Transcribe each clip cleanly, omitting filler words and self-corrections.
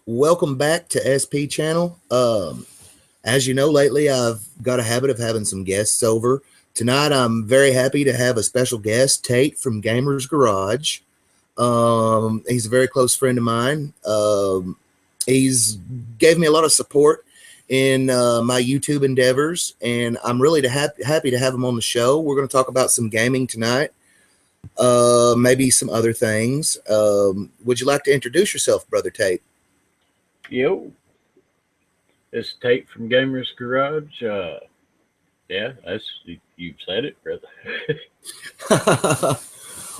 Welcome back to SP Channel. As you know, lately I've got a habit of having some guests over. Tonight I'm very happy to have a special guest, Tate from GamerZ Garage. He's a very close friend of mine. He's gave me a lot of support in my YouTube endeavors, and I'm really happy to have him on the show. We're going to talk about some gaming tonight, maybe some other things. Would you like to introduce yourself, Brother Tate? Yo, it's Tate from GamerZ Garage. Yeah, you said it, brother.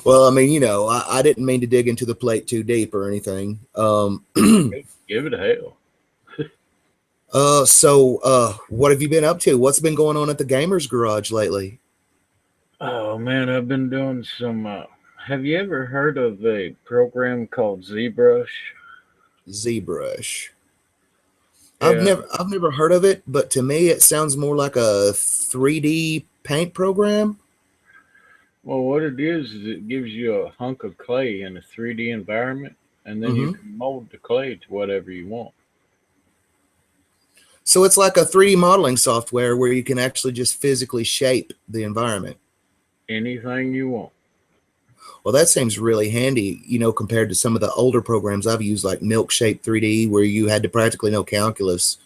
Well, I mean, I didn't mean to dig into the plate too deep or anything. Give it a hell. What have you been up to? What's been going on at the Gamers Garage lately? Oh man, I've been doing some. Have you ever heard of a program called ZBrush? ZBrush. Yeah. I've never heard of it, but to me, it sounds more like a 3D paint program. Well, what it is it gives you a hunk of clay in a 3D environment, and then you hmm can mold the clay to whatever you want. So it's like a 3D modeling software where you can actually just physically shape the environment. Anything you want. Well, that seems really handy, compared to some of the older programs I've used, like Milkshape 3D, where you had to practically know calculus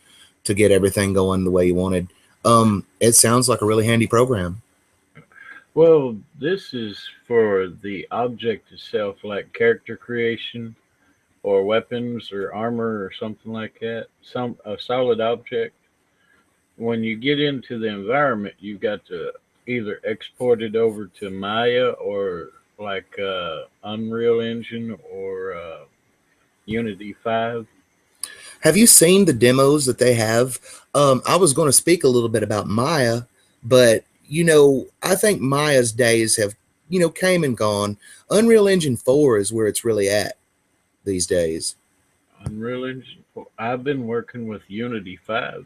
to get everything going the way you wanted. It sounds like a really handy program. Well, this is for the object itself, like character creation or weapons or armor or something like that. Some a solid object. When you get into the environment, you got to either export it over to Maya or like Unreal Engine or Unity 5. Have you seen the demos that they have? I was going to speak a little bit about Maya, but I think Maya's days have came and gone. Unreal Engine 4 is where it's really at these days. Unreal Engine. I've been working with Unity 5.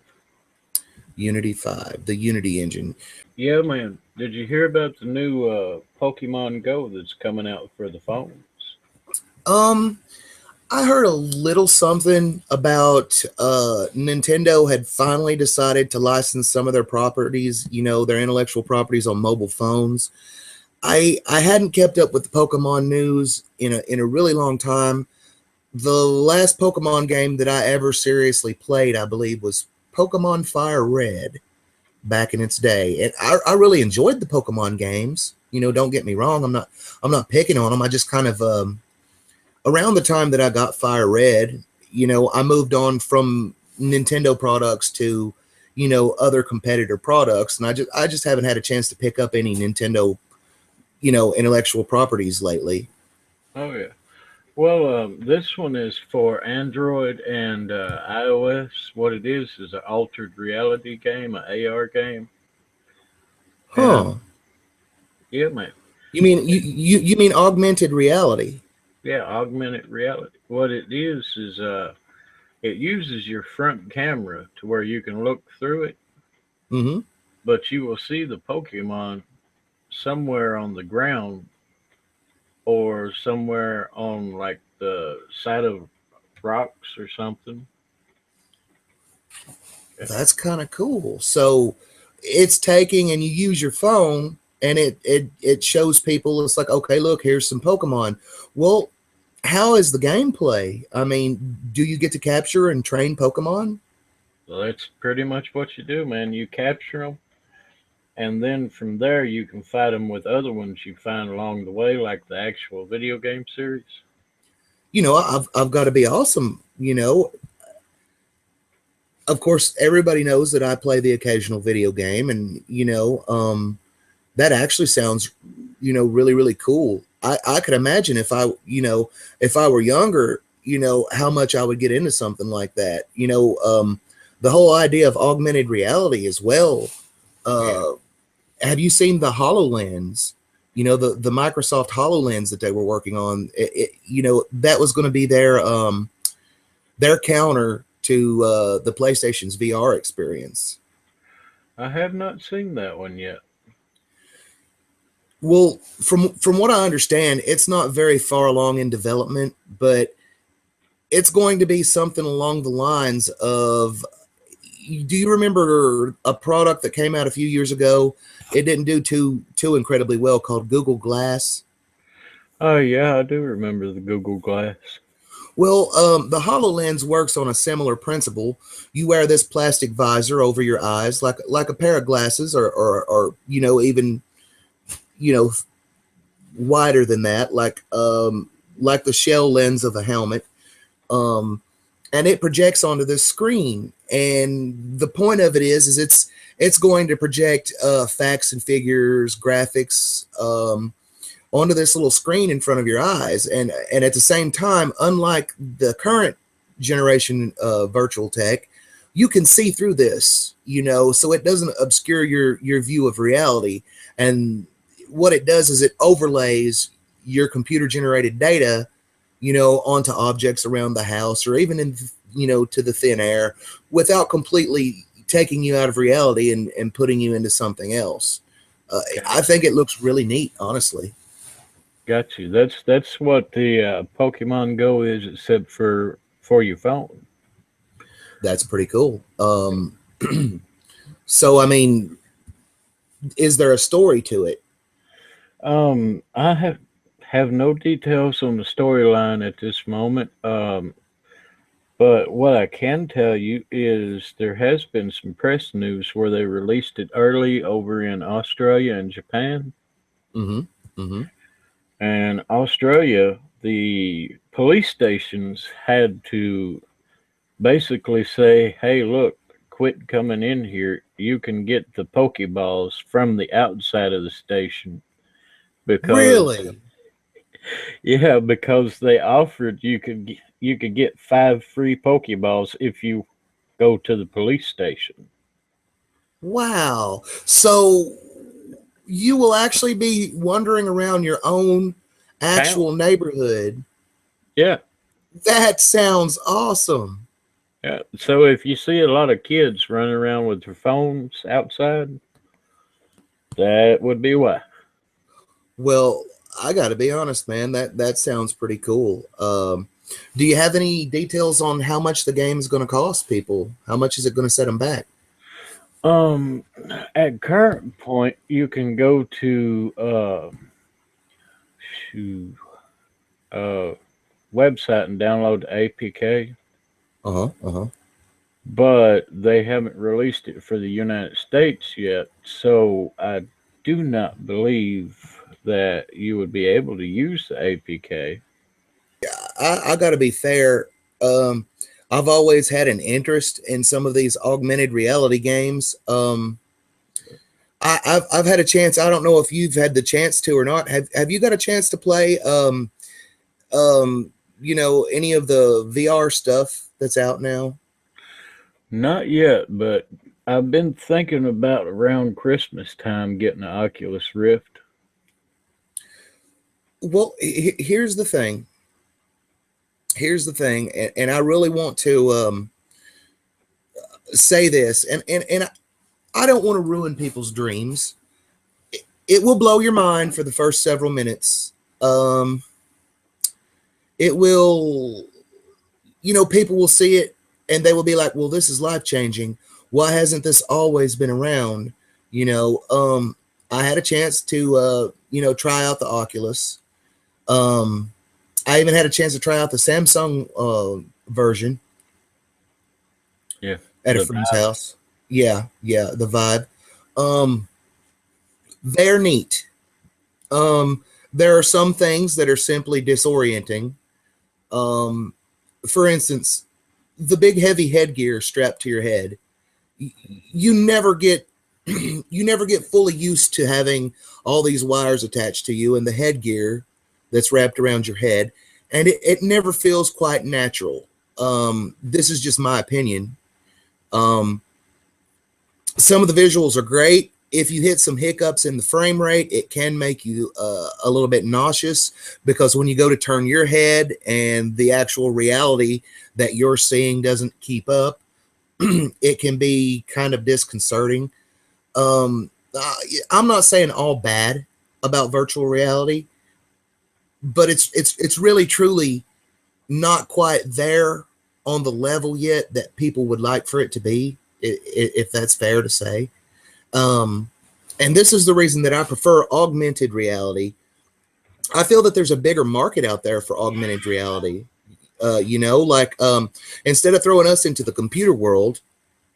Unity 5, the Unity engine. Yeah, man. Did you hear about the new Pokemon Go that's coming out for the phones? Um, I heard a little something about Nintendo had finally decided to license some of their properties, their intellectual properties on mobile phones. I hadn't kept up with the Pokemon news in a really long time. The last Pokemon game that I ever seriously played, I believe, was Pokemon Fire Red back in its day. And I really enjoyed the Pokemon games. Don't get me wrong. I'm not picking on them. I just kind of around the time that I got Fire Red, I moved on from Nintendo products to, other competitor products, and I just haven't had a chance to pick up any Nintendo, intellectual properties lately. Oh yeah. Well, this one is for Android and iOS. What it is an altered reality game, an AR game, and Huh. yeah, man. You mean augmented reality? Yeah, augmented reality. What it is it uses your front camera to where you can look through it, Mm-hmm. but you will see the Pokemon somewhere on the ground or somewhere on like the side of rocks or something. Yeah. That's kind of cool. So it's taking and you use your phone and it shows people, it's like, okay, look, here's some Pokemon. Well, how is the gameplay? I mean, do you get to capture and train Pokemon? So that's pretty much what you do, man. You capture them, and then from there you can fight them with other ones you find along the way, like the actual video game series. I've got to be awesome. Of course, everybody knows that I play the occasional video game, and that actually sounds, really, really cool. I could imagine if I were younger, how much I would get into something like that. The whole idea of augmented reality as well. Yeah. Uh, have you seen the HoloLens? The Microsoft HoloLens that they were working on. That was going to be their counter to the PlayStation's VR experience. I have not seen that one yet. Well, from what I understand, it's not very far along in development, but it's going to be something along the lines of, do you remember a product that came out a few years ago? It didn't do too incredibly well, called Google Glass. Oh yeah, I do remember the Google Glass. Well, the HoloLens works on a similar principle. You wear this plastic visor over your eyes, like a pair of glasses, or even you know wider than that, like the shell lens of a helmet. Um, and it projects onto this screen. And the point of it is it's going to project facts and figures, graphics, onto this little screen in front of your eyes. And at the same time, unlike the current generation virtual tech, you can see through this, so it doesn't obscure your view of reality. And what it does is it overlays your computer generated data, onto objects around the house, or even in, to the thin air, without completely taking you out of reality and putting you into something else. I think it looks really neat, honestly. Got you. That's what the Pokemon Go is, except for your phone. That's pretty cool. So, I mean, is there a story to it? I have no details on the storyline at this moment. But what I can tell you is there has been some press news where they released it early over in Australia and Japan. Mm-hmm. Mm-hmm. And Australia, the police stations had to basically say, hey, look, quit coming in here. You can get the Pokeballs from the outside of the station because, Really? yeah, because they offered you could get 5 free Pokeballs if you go to the police station. Wow. So you will actually be wandering around your own Town. actual neighborhood. Yeah. That sounds awesome. Yeah. So if you see a lot of kids running around with their phones outside, that would be why. Well, I got to be honest, man. That sounds pretty cool. Do you have any details on how much the game is going to cost people? How much is it going to set them back? Um, at current point, you can go to uh website and download the APK, Uh huh. Uh huh. but they haven't released it for the United States yet. So I do not believe that you would be able to use the APK. I got to be fair. Um, I've always had an interest in some of these augmented reality games. I've had a chance. I don't know if you've had the chance to or not. Have you got a chance to play any of the VR stuff that's out now? Not yet, but I've been thinking about around Christmas time getting an Oculus Rift. Well, here's the thing. Here's the thing, and I really want to say this, and I don't want to ruin people's dreams. It will blow your mind for the first several minutes. It will, people will see it and they will be like, well, this is life changing. Why hasn't this always been around? I had a chance to, try out the Oculus. I even had a chance to try out the Samsung version Yeah, at a the friend's house. Yeah, the Vibe. Um, they're neat. There are some things that are simply disorienting. Um, for instance, the big heavy headgear strapped to your head. You never get you never get fully used to having all these wires attached to you and the headgear that's wrapped around your head, and it never feels quite natural. This is just my opinion. Um, some of the visuals are great. If you hit some hiccups in the frame rate, it can make you a little bit nauseous, because when you go to turn your head and the actual reality that you're seeing doesn't keep up, it can be kind of disconcerting. Um, I'm not saying all bad about virtual reality, but it's really truly not quite there on the level yet that people would like for it to be, if that's fair to say. Um, and this is the reason that I prefer augmented reality. I feel that there's a bigger market out there for augmented reality. Instead of throwing us into the computer world,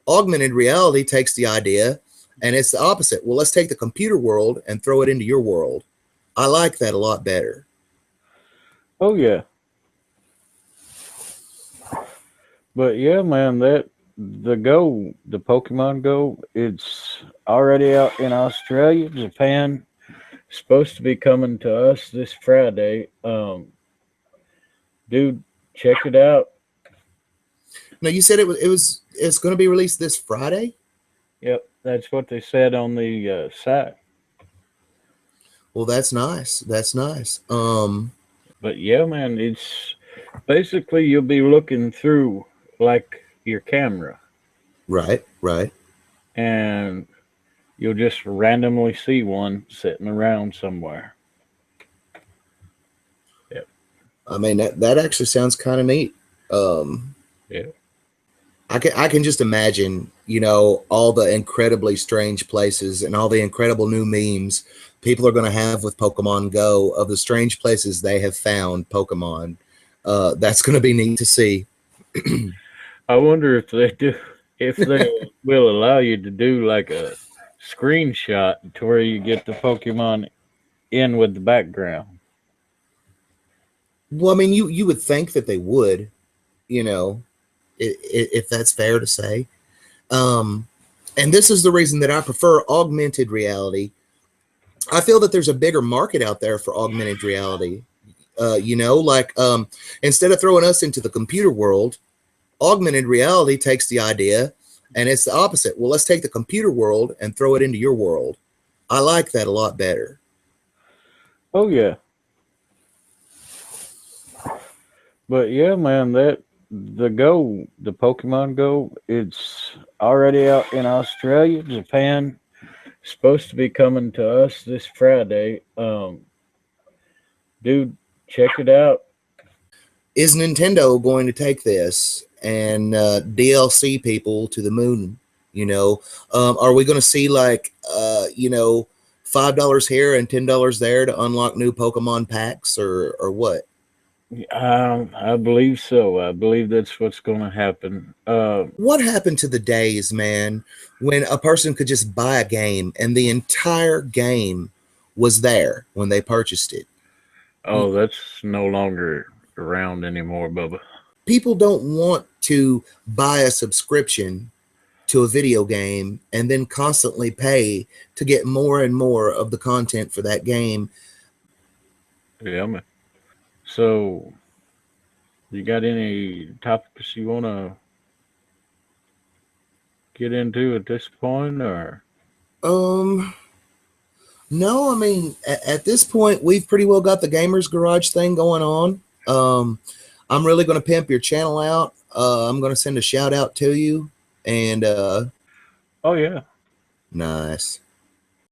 augmented reality takes the idea and it's the opposite. Well, let's take the computer world and throw it into your world. I like that a lot better. Oh yeah, but yeah, man, the Pokemon Go, it's already out in Australia, Japan. Supposed to be coming to us this Friday. Dude, check it out. Now you said it's going to be released this Friday. Yep, that's what they said on the site. Well, that's nice. That's nice. But yeah, man, it's basically you'll be looking through like your camera, Right, right. and you'll just randomly see one sitting around somewhere. Yep. I mean that actually sounds kind of neat. Um, Yeah. I can just imagine, all the incredibly strange places and all the incredible new memes people are going to have with Pokemon Go of the strange places they have found Pokemon. That's going to be neat to see. I wonder if they will allow you to do like a screenshot to where you get the Pokemon in with the background. Well, I mean, you would think that they would, if that's fair to say. Um, and this is the reason that I prefer augmented reality. I feel that there's a bigger market out there for augmented reality. Instead of throwing us into the computer world, augmented reality takes the idea and it's the opposite. Well, let's take the computer world and throw it into your world. I like that a lot better. Oh yeah, but yeah, man, the Pokemon Go, it's already out in Australia, Japan. Supposed to be coming to us this Friday. Dude, check it out. Is Nintendo going to take this and DLC people to the moon? Are we going to see $5 here and $10 there to unlock new Pokemon packs or what? I believe so. I believe that's what's going to happen. What happened to the days, man, when a person could just buy a game and the entire game was there when they purchased it? Oh, that's no longer around anymore, Bubba. People don't want to buy a subscription to a video game and then constantly pay to get more and more of the content for that game. Yeah, man. So, you got any topics you want to get into at this point, or? Um, no, I mean, at this point, we've pretty well got the GamerZ Garage thing going on. I'm really going to pimp your channel out. I'm going to send a shout out to you. And Oh yeah. nice.